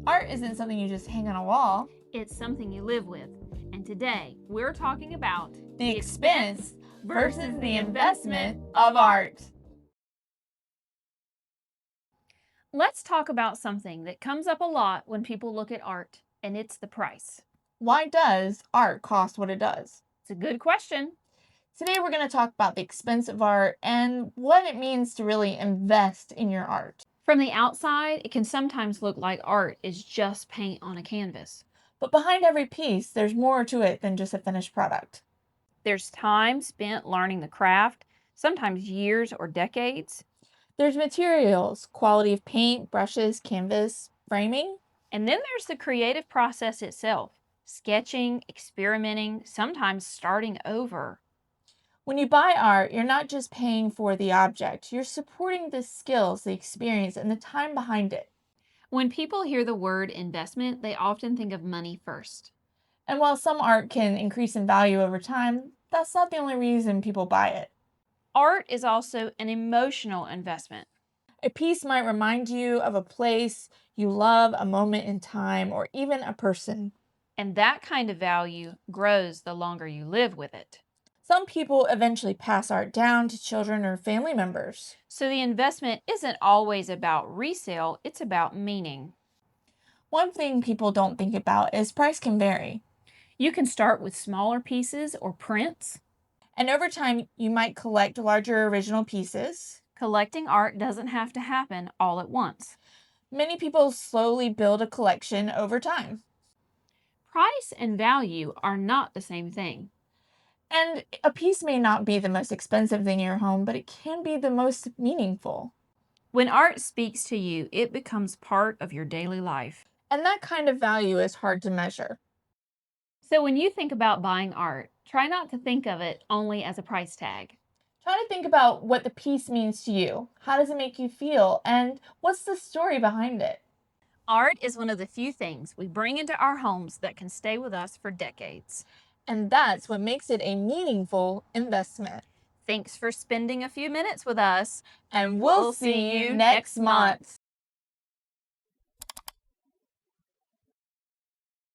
Art isn't something you just hang on a wall. It's something you live with. And today we're talking about The expense versus the investment of art. Let's talk about something that comes up a lot when people look at art, and it's the price. Why does art cost what it does? It's a good question. Today we're going to talk about the expense of art and what it means to really invest in your art. From the outside, it can sometimes look like art is just paint on a canvas. But behind every piece, there's more to it than just a finished product. There's time spent learning the craft, sometimes years or decades. There's materials, quality of paint, brushes, canvas, framing. And then there's the creative process itself, sketching, experimenting, sometimes starting over. When you buy art, you're not just paying for the object, you're supporting the skills, the experience, and the time behind it. When people hear the word investment, they often think of money first. And while some art can increase in value over time, that's not the only reason people buy it. Art is also an emotional investment. A piece might remind you of a place you love, a moment in time, or even a person. And that kind of value grows the longer you live with it. Some people eventually pass art down to children or family members. So the investment isn't always about resale, it's about meaning. One thing people don't think about is price can vary. You can start with smaller pieces or prints. And over time, you might collect larger original pieces. Collecting art doesn't have to happen all at once. Many people slowly build a collection over time. Price and value are not the same thing. And a piece may not be the most expensive thing in your home, but it can be the most meaningful. When art speaks to you, it becomes part of your daily life. And that kind of value is hard to measure. So when you think about buying art, try not to think of it only as a price tag. Try to think about what the piece means to you. How does it make you feel? And what's the story behind it? Art is one of the few things we bring into our homes that can stay with us for decades. And that's what makes it a meaningful investment. Thanks for spending a few minutes with us, And we'll see you next month.